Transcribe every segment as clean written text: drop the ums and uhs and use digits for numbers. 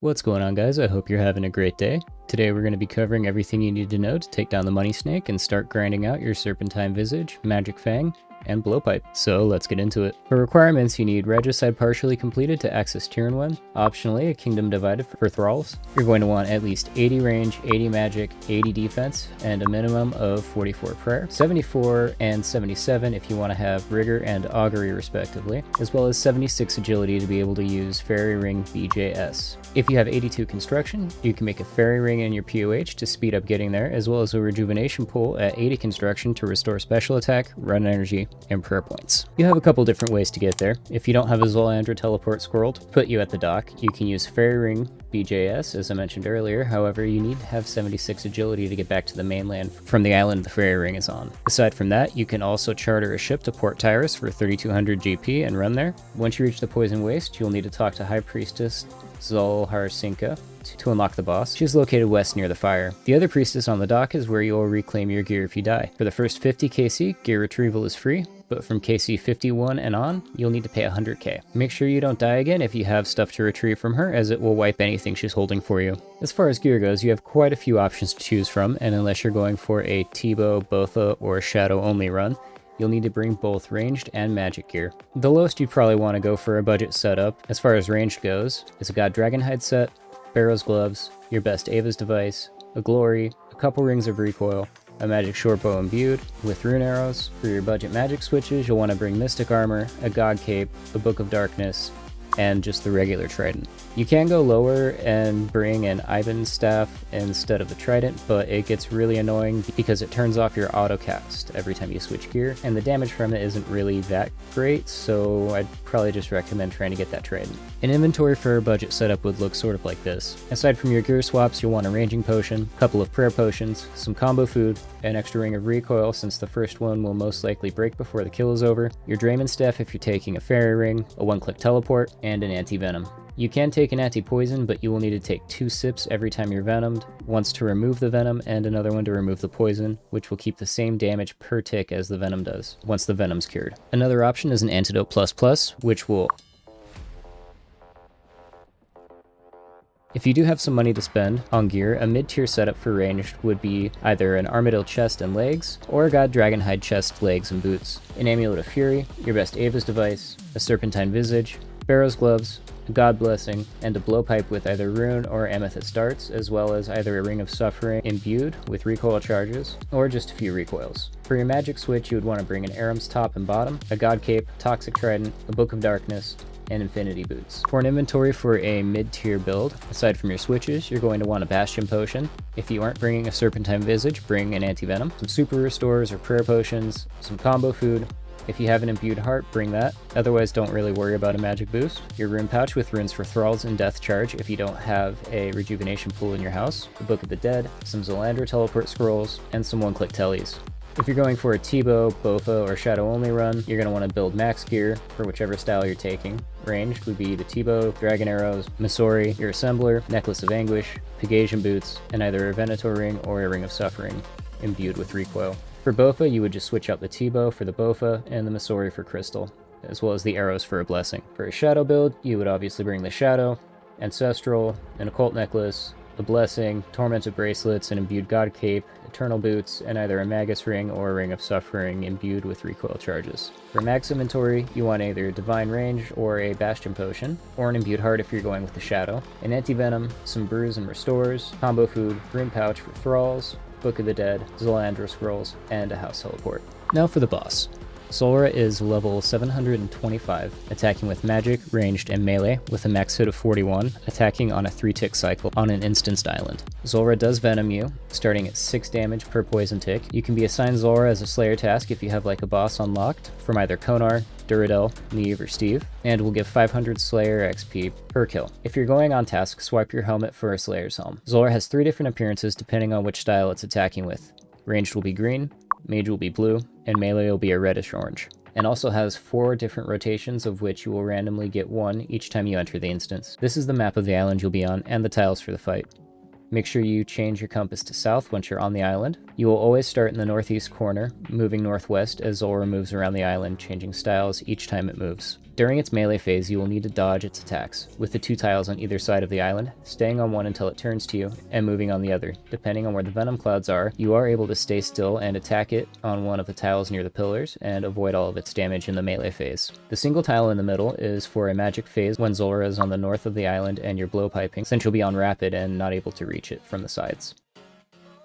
What's going on, guys? I hope you're having a great day. Today we're going to be covering everything you need to know to take down the Money Snake and start grinding out your Serpentine Visage, Magic Fang, and Blowpipe. So let's get into it. For requirements, you need Regicide partially completed to access Tier 1, optionally a Kingdom Divided for Thralls. You're going to want at least 80 range, 80 magic, 80 defense, and a minimum of 44 prayer, 74 and 77 if you want to have Rigor and Augury respectively, as well as 76 agility to be able to use Fairy Ring BJS. If you have 82 construction, you can make a Fairy Ring in your POH to speed up getting there, as well as a Rejuvenation Pool at 80 construction to restore special attack, run energy, and prayer points. You have a couple different ways to get there. If you don't have a Zulrah teleport scroll to put you at the dock, you can use Fairy Ring BJS, as I mentioned earlier. However, you need to have 76 agility to get back to the mainland from the island the Fairy Ring is on. Aside from that, you can also charter a ship to Port Tyrus for 3200 GP and run there. Once you reach the Poison Waste, you'll need to talk to High Priestess Zulrah to unlock the boss. She's located west near the fire. The other priestess on the dock is where you'll reclaim your gear if you die. For the first 50 KC, gear retrieval is free, but from KC 51 and on, you'll need to pay 100k. Make sure you don't die again if you have stuff to retrieve from her, as it will wipe anything she's holding for you. As far as gear goes, you have quite a few options to choose from, and unless you're going for a T-bow, Botha, or Shadow only run, you'll need to bring both ranged and magic gear. The lowest you'd probably want to go for a budget setup, as far as ranged goes, is a God Dragonhide set, Barrow's Gloves, your best Ava's device, a Glory, a couple rings of recoil, a magic shortbow imbued with rune arrows. For your budget magic switches, you'll want to bring Mystic Armor, a God Cape, a Book of Darkness, and just the regular trident. You can go lower and bring an Ivan's staff instead of the trident, but it gets really annoying because it turns off your auto cast every time you switch gear, and the damage from it isn't really that great, so I'd probably just recommend trying to get that trident. An inventory for a budget setup would look sort of like this. Aside from your gear swaps, you'll want a ranging potion, a couple of prayer potions, some combo food, an extra ring of recoil since the first one will most likely break before the kill is over, your Draymond staff if you're taking a fairy ring, a one-click teleport, and an anti-venom. You can take an anti-poison, but you will need to take 2 sips every time you're venomed, once to remove the venom and another one to remove the poison, which will keep the same damage per tick as the venom does, once the venom's cured. Another option is an Antidote Plus Plus, which will... If you do have some money to spend on gear, a mid-tier setup for ranged would be either an Armadillo chest and legs, or a God Dragonhide chest, legs, and boots, an Amulet of Fury, your best Ava's device, a Serpentine Visage, Barrow's Gloves, a God Blessing, and a Blowpipe with either Rune or Amethyst darts, as well as either a Ring of Suffering imbued with recoil charges, or just a few recoils. For your magic switch, you would want to bring an Aram's top and bottom, a God Cape, Toxic Trident, a Book of Darkness, and Infinity Boots. For an inventory for a mid-tier build, aside from your switches, you're going to want a Bastion Potion. If you aren't bringing a Serpentine Visage, bring an Anti-Venom, some Super Restores or Prayer Potions, some combo food. If you have an Imbued Heart, bring that. Otherwise, don't really worry about a magic boost. Your Rune Pouch with runes for Thralls and Death Charge if you don't have a Rejuvenation Pool in your house, the Book of the Dead, some Zulrah teleport scrolls, and some one-click tellies. If you're going for a T-bow, Botha, or Shadow only run, you're going to want to build max gear for whichever style you're taking. Ranged would be the T-bow, Dragon Arrows, Masori, your Assembler, Necklace of Anguish, Pegasian Boots, and either a Venator Ring or a Ring of Suffering, imbued with recoil. For Botha, you would just switch out the T-bow for the Botha and the Masori for Crystal, as well as the arrows for a Blessing. For a Shadow build, you would obviously bring the Shadow, Ancestral, an Occult Necklace, a Blessing, Tormented Bracelets, an Imbued God Cape, Eternal Boots, and either a Magus Ring or a Ring of Suffering imbued with recoil charges. For max inventory, you want either a Divine Range or a Bastion Potion, or an Imbued Heart if you're going with the Shadow, an Anti-Venom, some Brews and Restores, combo food, Rune Pouch for Thralls, Book of the Dead, Zulrah Scrolls, and a House Teleport. Now for the boss. Zulrah is level 725, attacking with magic, ranged, and melee, with a max hit of 41, attacking on a 3-tick cycle on an instanced island. Zulrah does venom you, starting at 6 damage per poison tick. You can be assigned Zulrah as a Slayer task if you have like a boss unlocked, from either Konar, Duradel, Neve, or Steve, and will give 500 Slayer XP per kill. If you're going on task, swipe your helmet for a Slayer's helm. Zulrah has 3 different appearances depending on which style it's attacking with. Ranged will be green, Mage will be blue, and melee will be a reddish orange, and also has 4 different rotations of which you will randomly get 1 each time you enter the instance. This is the map of the island you'll be on and the tiles for the fight. Make sure you change your compass to south once you're on the island. You will always start in the northeast corner, moving northwest as Zulrah moves around the island, changing styles each time it moves. During its melee phase, you will need to dodge its attacks, with the 2 tiles on either side of the island, staying on one until it turns to you, and moving on the other. Depending on where the venom clouds are, you are able to stay still and attack it on one of the tiles near the pillars, and avoid all of its damage in the melee phase. The single tile in the middle is for a magic phase when Zulrah is on the north of the island and you're blowpiping, since you'll be on rapid and not able to reach it from the sides.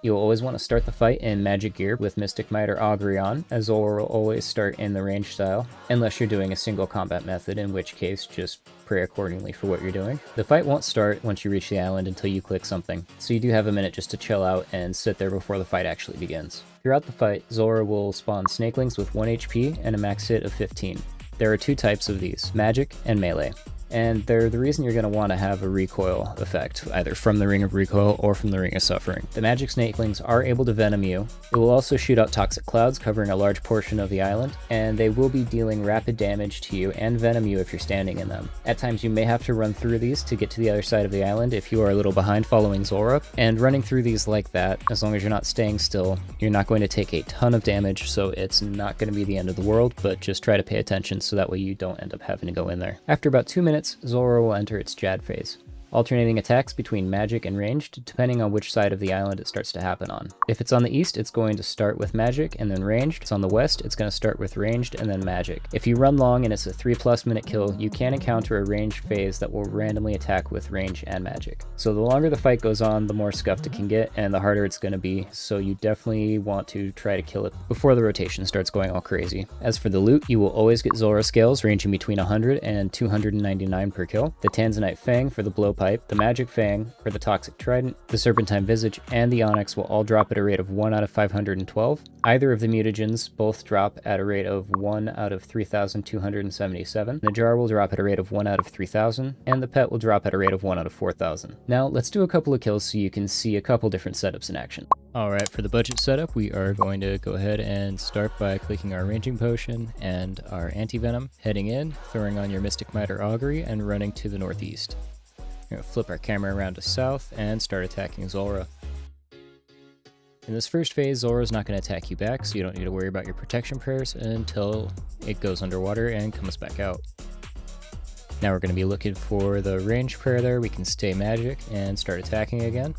You'll always want to start the fight in magic gear with Mystic Might or Augury on, as Zulrah will always start in the range style, unless you're doing a single combat method, in which case just pray accordingly for what you're doing. The fight won't start once you reach the island until you click something, so you do have a minute just to chill out and sit there before the fight actually begins. Throughout the fight, Zulrah will spawn snakelings with 1 HP and a max hit of 15. There are 2 types of these, magic and melee. And they're the reason you're going to want to have a recoil effect, either from the Ring of Recoil or from the Ring of Suffering. The magic snakelings are able to venom you. It will also shoot out toxic clouds covering a large portion of the island, and they will be dealing rapid damage to you and venom you if you're standing in them. At times you may have to run through these to get to the other side of the island if you are a little behind following Zulrah, and running through these like that, as long as you're not staying still, you're not going to take a ton of damage, so it's not going to be the end of the world, but just try to pay attention so that way you don't end up having to go in there. After about 2 minutes, Zulrah will enter its Jad phase, alternating attacks between magic and ranged, depending on which side of the island it starts to happen on. If it's on the east, it's going to start with magic and then ranged. If it's on the west, it's going to start with ranged and then magic. If you run long and it's a 3+ minute kill, you can encounter a ranged phase that will randomly attack with range and magic. So the longer the fight goes on, the more scuffed it can get and the harder it's going to be, so you definitely want to try to kill it before the rotation starts going all crazy. As for the loot, you will always get Zulrah scales ranging between 100 and 299 per kill, the Tanzanite Fang for the blowpipe, the Magic Fang for the Toxic Trident, the Serpentine Visage, and the Onyx will all drop at a rate of 1 out of 512. Either of the mutagens both drop at a rate of 1 out of 3,277. The jar will drop at a rate of 1 out of 3,000, and the pet will drop at a rate of 1 out of 4,000. Now let's do a couple of kills so you can see a couple different setups in action. Alright, for the budget setup, we are going to go ahead and start by clicking our Ranging Potion and our Anti-Venom, heading in, throwing on your Mystic Might or Augury, and running to the northeast. We're going to flip our camera around to south and start attacking Zulrah. In this first phase, Zulrah's not going to attack you back, so you don't need to worry about your protection prayers until it goes underwater and comes back out. Now we're going to be looking for the range prayer there. We can stay magic and start attacking again.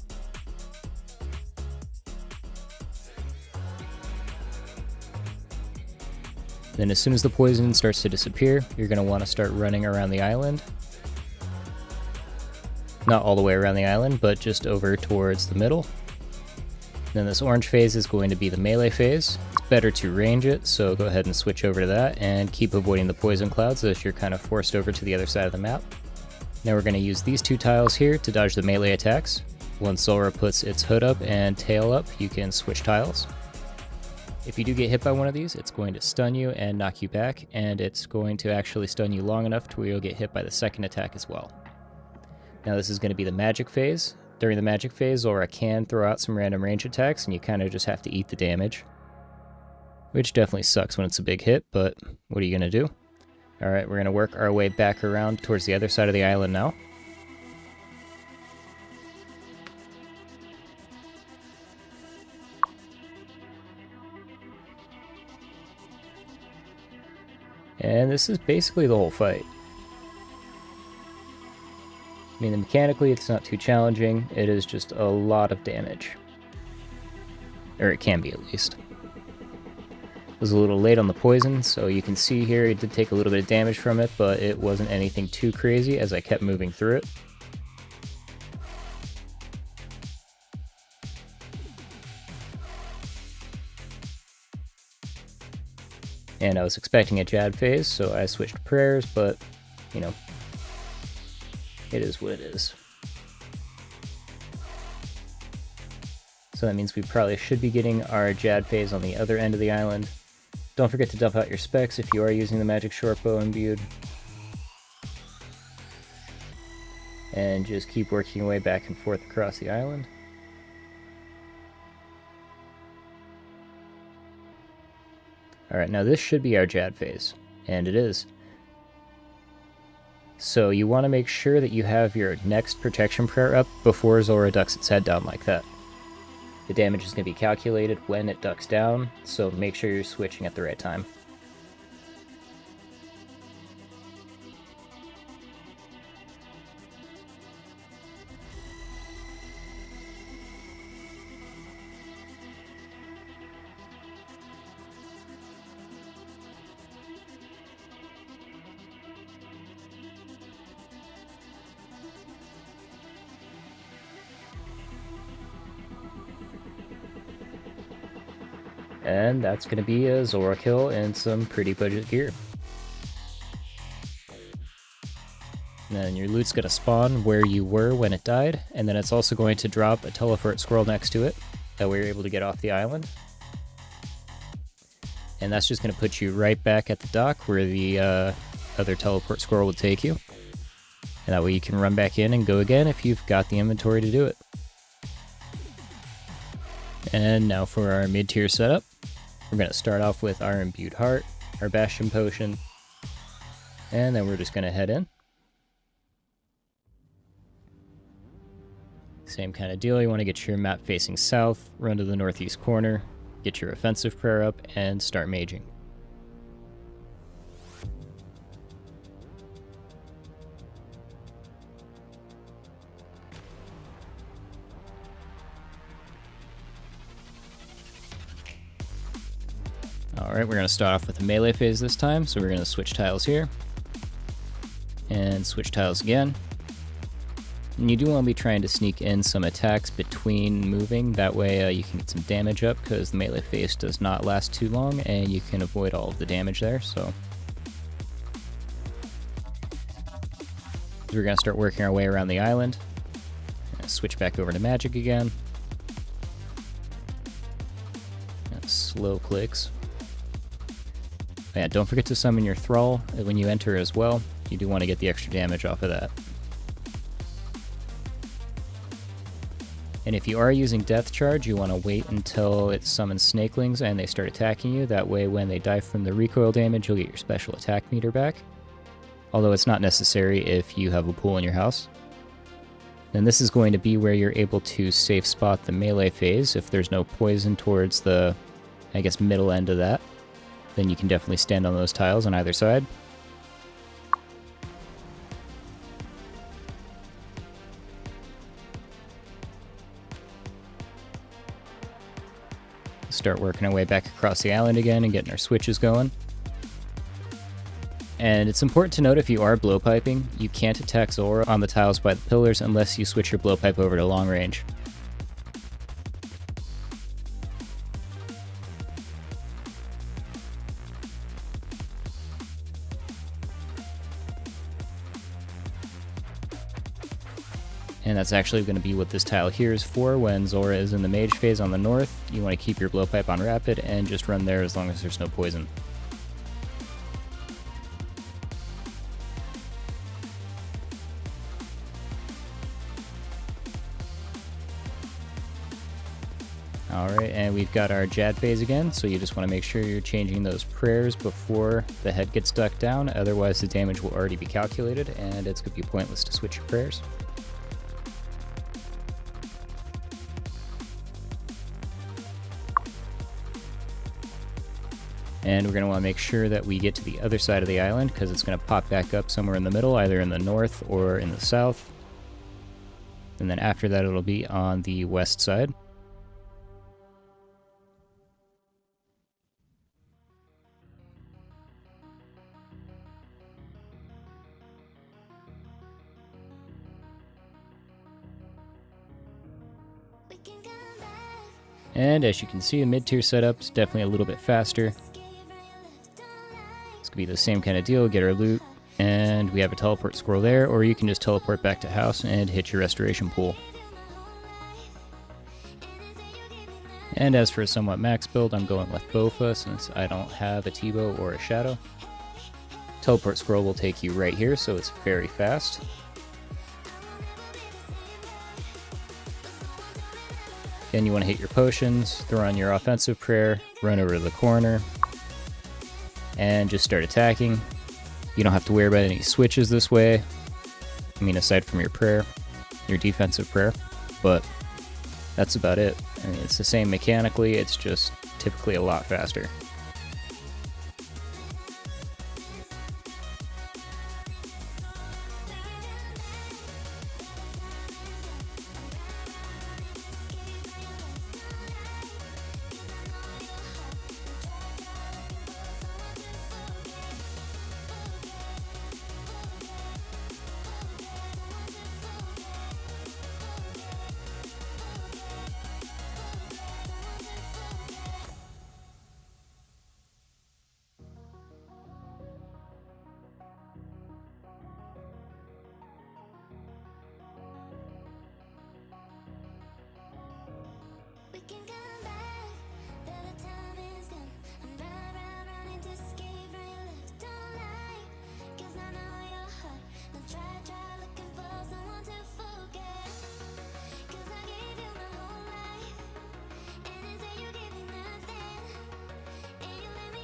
Then as soon as the poison starts to disappear, you're going to want to start running around the island. Not all the way around the island, but just over towards the middle. Then this orange phase is going to be the melee phase. It's better to range it, so go ahead and switch over to that and keep avoiding the poison clouds as you're kind of forced over to the other side of the map. Now we're going to use these 2 tiles here to dodge the melee attacks. Once Zulrah puts its hood up and tail up, you can switch tiles. If you do get hit by one of these, it's going to stun you and knock you back, and it's going to actually stun you long enough to where you'll get hit by the second attack as well. Now this is going to be the magic phase. During the magic phase, Zulrah can throw out some random range attacks, and you kind of just have to eat the damage. Which definitely sucks when it's a big hit, but what are you going to do? Alright, we're going to work our way back around towards the other side of the island now. And this is basically the whole fight. I mean, mechanically it's not too challenging, it is just a lot of damage. Or it can be, at least. It was a little late on the poison, so you can see here it did take a little bit of damage from it, but it wasn't anything too crazy as I kept moving through it. And I was expecting a Jad phase, so I switched prayers, but, you know, it is what it is. So that means we probably should be getting our Jad phase on the other end of the island. Don't forget to dump out your specs if you are using the magic short bow imbued. And just keep working your way back and forth across the island. Alright, now this should be our Jad phase, and it is. So you want to make sure that you have your next protection prayer up before Zulrah ducks its head down like that. The damage is going to be calculated when it ducks down, so make sure you're switching at the right time. And that's going to be a Zulrah kill and some pretty budget gear. And then your loot's going to spawn where you were when it died, and then it's also going to drop a teleport scroll next to it. That way you're able to get off the island. And that's just going to put you right back at the dock where the other teleport scroll will take you. And that way you can run back in and go again if you've got the inventory to do it. And now for our mid-tier setup. We're going to start off with our Imbued Heart, our Bastion Potion, and then we're just going to head in. Same kind of deal, you want to get your map facing south, run to the northeast corner, get your offensive prayer up, and start maging. Alright, we're going to start off with the melee phase this time, so we're going to switch tiles here, and switch tiles again. And you do want to be trying to sneak in some attacks between moving, that way you can get some damage up, because the melee phase does not last too long, and you can avoid all of the damage there, so. We're going to start working our way around the island. Switch back over to magic again. And slow clicks. Yeah, don't forget to summon your thrall when you enter as well. You do want to get the extra damage off of that. And if you are using Death Charge, you want to wait until it summons snakelings and they start attacking you. That way when they die from the recoil damage, you'll get your special attack meter back. Although it's not necessary if you have a pool in your house. Then this is going to be where you're able to safe spot the melee phase. If there's no poison towards the, I guess, middle end of that, then you can definitely stand on those tiles on either side. Start working our way back across the island again and getting our switches going. And it's important to note, if you are blowpiping, you can't attack Zulrah on the tiles by the pillars unless you switch your blowpipe over to long range. And that's actually going to be what this tile here is for. When Zulrah is in the mage phase on the north, you want to keep your blowpipe on rapid and just run there as long as there's no poison. Alright, and we've got our Jad phase again, so you just want to make sure you're changing those prayers before the head gets stuck down, otherwise the damage will already be calculated and it's going to be pointless to switch your prayers. And we're going to want to make sure that we get to the other side of the island, because it's going to pop back up somewhere in the middle, either in the north or in the south. And then after that it'll be on the west side. And as you can see, the mid-tier setup is definitely a little bit faster. It's gonna be the same kind of deal, get our loot, and we have a teleport scroll there, or you can just teleport back to house and hit your restoration pool. And as for a somewhat max build, I'm going with Bofa since I don't have a T-bow or a Shadow. Teleport scroll will take you right here, so it's very fast. Then you want to hit your potions, throw on your offensive prayer, run over to the corner, and just start attacking. You don't have to worry about any switches this way. I mean, aside from your prayer, your defensive prayer, but that's about it. I mean, it's the same mechanically, it's just typically a lot faster.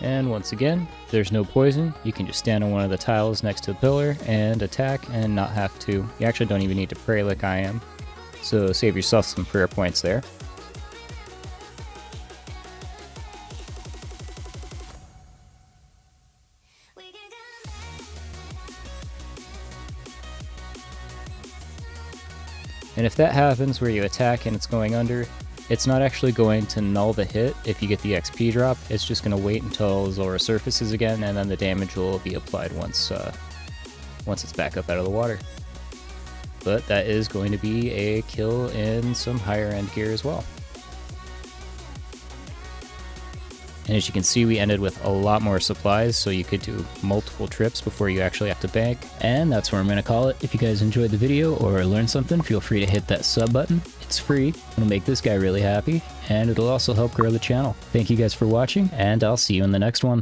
And once again, if there's no poison, you can just stand on one of the tiles next to the pillar and attack and not have to. You actually don't even need to pray like I am. So save yourself some prayer points there. And if that happens where you attack and it's going under, it's not actually going to null the hit if you get the XP drop. It's just going to wait until Zulrah surfaces again, and then the damage will be applied once it's back up out of the water. But that is going to be a kill in some higher end gear as well. And as you can see, we ended with a lot more supplies, so you could do multiple trips before you actually have to bank. And that's where I'm going to call it. If you guys enjoyed the video or learned something, feel free to hit that sub button. It's free, it'll make this guy really happy, and it'll also help grow the channel. Thank you guys for watching, and I'll see you in the next one.